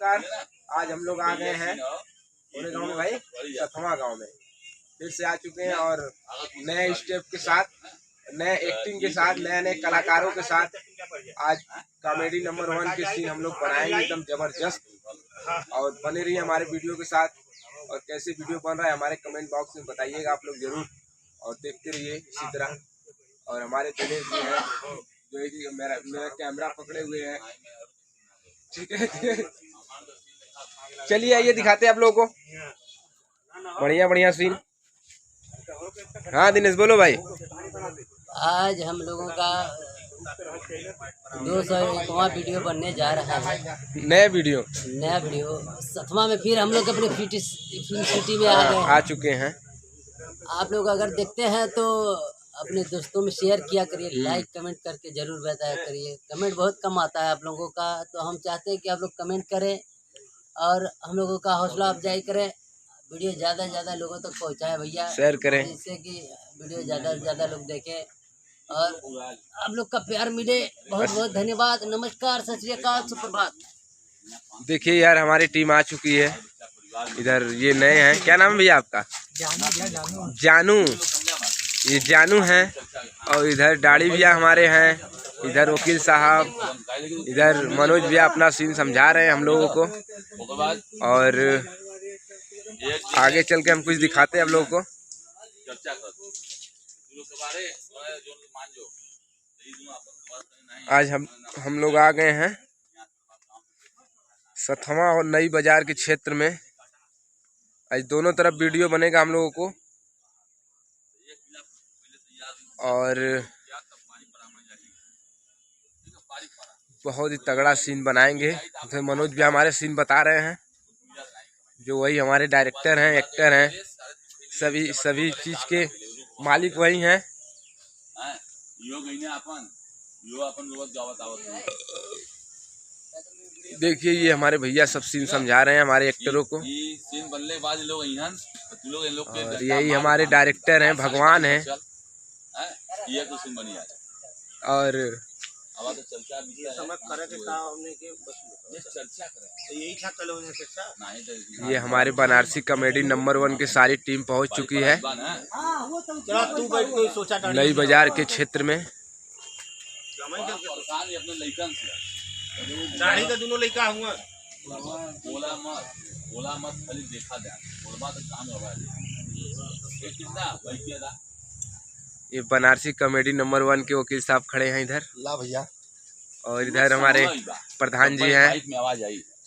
नमस्कार। आज हम लोग आ गए हैं पूरे गांव में भाई, सतवा गांव में फिर से आ चुके हैं और नए स्टेप के साथ, नए एक्टिंग के साथ, नए नए कलाकारों के साथ आज कॉमेडी नंबर 1 के सीन हम लोग बनाएंगे एकदम जबरदस्त। और बने रहिए हमारे वीडियो के साथ। और कैसे वीडियो बन रहा है हमारे कमेंट बॉक्स में बताइएगा आप लोग जरूर, और देखते रहिए इसी तरह। और हमारे दिनेश जी हैं जो कि मेरा कैमरा पकड़े हुए हैं, ठीक है। चलिए आइए दिखाते हैं आप लोगों को बढ़िया बढ़िया सीन। हाँ दिनेश बोलो भाई। आज हम लोगों का 201वां वीडियो बनने जा रहा है। नया वीडियो सतवा में फिर हम लोग अपने फिल्म सिटी में आ चुके हैं। आप लोग अगर देखते हैं तो अपने दोस्तों में शेयर किया करिए, लाइक कमेंट करके जरूर बताया करिए। कमेंट बहुत कम आता है आप लोगों का, तो हम चाहते हैं कि आप लोग कमेंट करें और हम लोगों का हौसला अफजाई करें। वीडियो ज़्यादा से ज़्यादा लोगों तक पहुंचाएं भैया, शेयर करें, जिससे कि वीडियो ज़्यादा से ज़्यादा लोग देखें और आप लोग का प्यार मिले। बहुत बहुत धन्यवाद। नमस्कार, सत श्री अकाल, सुप्रभात। देखिए यार हमारी टीम आ चुकी है इधर। ये नए हैं, क्या नाम है भैया आपका? जानू। ये जानू हैं। और इधर दाढ़ी भैया हमारे हैं, इधर वकील साहब, इधर मनोज भैया अपना सीन समझा रहे हैं हम लोगों को। और आगे चल के हम कुछ दिखाते हैं आप लोगों को। आज हम लोग आ गए हैं सतवा और नई बाजार के क्षेत्र में। आज दोनों तरफ वीडियो बनेगा हम लोगों को, और बहुत ही तगड़ा सीन बनाएंगे। तो मनोज भी हमारे सीन बता रहे हैं, जो वही हमारे डायरेक्टर हैं, एक्टर हैं, सभी चीज के मालिक वही हैं। देखिए ये हमारे भैया सब सीन समझा रहे हैं हमारे एक्टरों को। और यही हमारे डायरेक्टर हैं, भगवान हैं। और ये हमारे बनारसी कॉमेडी नंबर 1 की सारी टीम पहुंच चुकी है नई बाजार के क्षेत्र में। ये बनारसी कॉमेडी नंबर 1 के वकील साहब खड़े हैं इधर ला भैया। और इधर हमारे प्रधान जी हैं,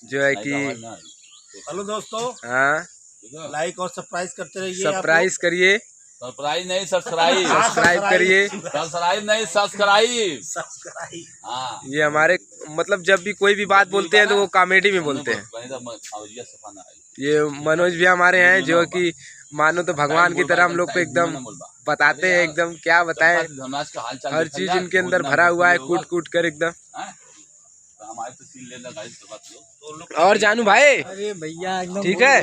जो है कि हेलो दोस्तों, हाँ लाइक और सब्सक्राइब करते रहिए। सब्सक्राइब करिए, सब्सक्राइब नहीं सब्सक्राइब, सब्सक्राइब करिए, सब्सक्राइब नहीं सब्सक्राइब। हाँ, ये हमारे मतलब जब भी कोई भी बात बोलते हैं तो वो कॉमेडी में बोलते हैं। ये मनोज भी हमारे हैं, जो कि मानो तो भगवान की तरह हम लोग पे एकदम बताते हैं, एकदम क्या बताएं, हर चीज इनके अंदर भरा हुआ है, कूट कूट कर एकदम। और जानू भाई, अरे भैया ठीक है।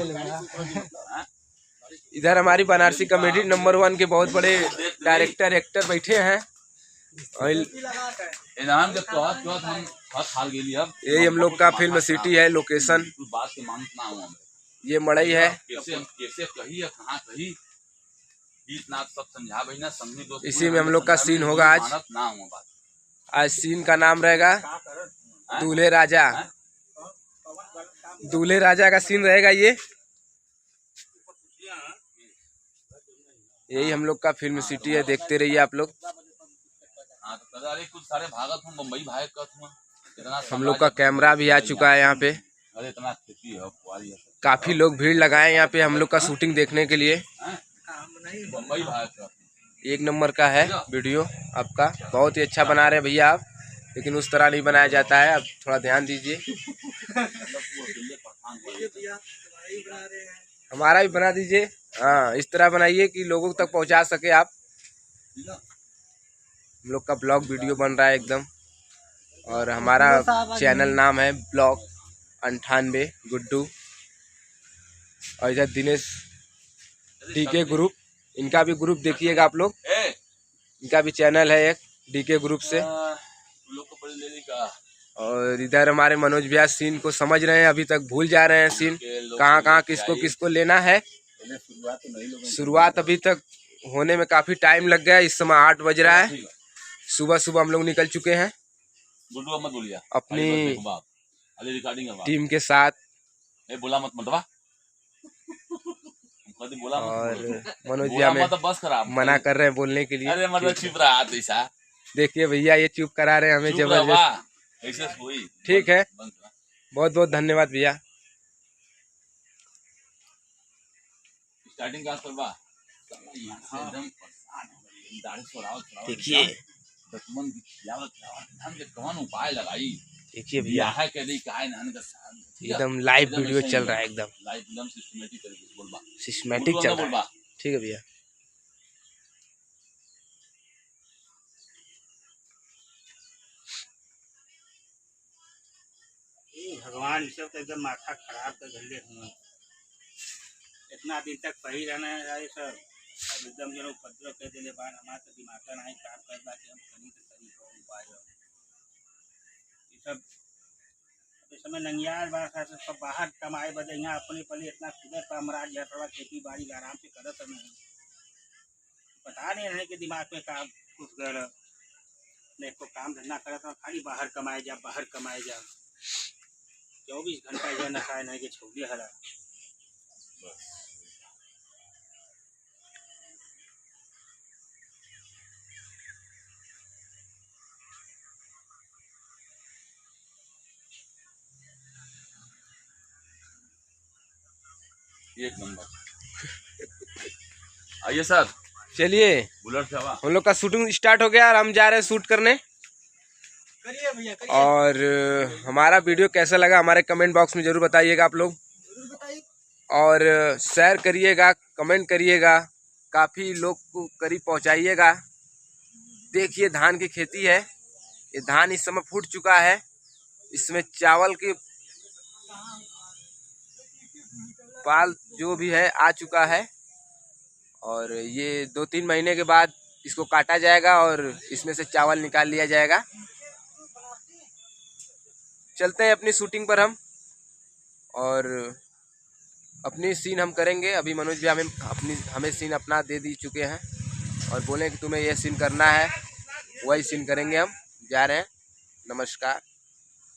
इधर हमारी बनारसी कॉमेडी नंबर 1 के बहुत बड़े डायरेक्टर एक्टर बैठे हैं। यही हम लोग का फिल्म सिटी है लोकेशन। ये मड़ई है। इसी में हम लोग का सीन होगा आज। आज सीन का नाम रहेगा दूल्हे राजा। दूल्हे राजा का सीन रहेगा ये। यही हम लोग का फिल्म सिटी है, देखते रहिए आप लोग। हम लोग का कैमरा भी आ चुका है यहाँ पे। काफी लोग भीड़ लगाए यहाँ पे हम लोग का शूटिंग देखने के लिए। एक नंबर का है वीडियो आपका, बहुत ही अच्छा बना रहे हैं भैया आप, लेकिन उस तरह नहीं बनाया जाता है, आप थोड़ा ध्यान दीजिए। हमारा भी बना दीजिए, हाँ इस तरह बनाइए कि लोगों तक पहुंचा सके आप। हम लोग का ब्लॉग वीडियो बन रहा है एकदम। और हमारा चैनल नाम है ब्लॉग 98 गुड्डू। और इधर दिनेश डीके ग्रुप, इनका भी ग्रुप देखिएगा आप लोग। इनका भी चैनल है एक डीके ग्रुप से। और इधर हमारे मनोज भैया सीन को समझ रहे हैं, अभी तक भूल जा रहे हैं सीन कहाँ कहाँ किसको किसको लेना है। शुरुआत अभी तक होने में काफ़ी टाइम लग गया। इस समय 8 बज रहा है। सुबह सुबह हम लोग निकल चुके हैं अपनी टीम के साथ। और मनोज भैया में मना कर रहे हैं बोलने के लिए। अरे मतलब चुप रहा। देखिए भैया ये चुप करा रहे हैं हमें जबरदस्त। ठीक है, बहुत बहुत धन्यवाद भैया। स्टार्टिंग का देखिए उपाय लगाई। देखिए भैया एकदम लाइव वीडियो चल रहा है, एकदम सिस्टमैटिक चल रहा है। ठीक है भैया। भगवान ये सब तो एकदम माथा खराब कर गले हुए। इतना दिन तक सही रहना है ये सब, अब एकदम जो उपद्रव कर देने बाद हमारा तो दिमाग का नहीं काम करता कि हम कहीं तो कहीं हो उपाय ये सब। इस समय नंगियार बात है, सब बाहर कमाए बदे यहाँ अपने पले इतना खुदर का हमारा जो थोड़ा खेती बाड़ी आराम से करत नहीं, पता नहीं रहे कि दिमाग में काम घुस गए। नहीं को काम धंधा करता खाली बाहर कमाए जा 24 घंटा यह नशा नहीं कि छोड़िए हरा। एक नंबर। आइए सर, चलिए बुलेट से हम लोग का शूटिंग स्टार्ट हो गया और हम जा रहे हैं शूट करने। करिए भैया करिए। और हमारा वीडियो कैसा लगा हमारे कमेंट बॉक्स में जरूर बताइएगा आप लोग। और शेयर करिएगा, कमेंट करिएगा, काफ़ी लोग को करीब पहुंचाइएगा। देखिए धान की खेती है, ये धान इस समय फूट चुका है। इसमें चावल की पाल जो भी है आ चुका है। और ये 2-3 महीने के बाद इसको काटा जाएगा और इसमें से चावल निकाल लिया जाएगा। चलते हैं अपनी शूटिंग पर हम, और अपनी सीन हम करेंगे। अभी मनोज भी हमें सीन अपना दे दी चुके हैं और बोले कि तुम्हें ये सीन करना है, वही सीन करेंगे हम। जा रहे हैं। नमस्कार।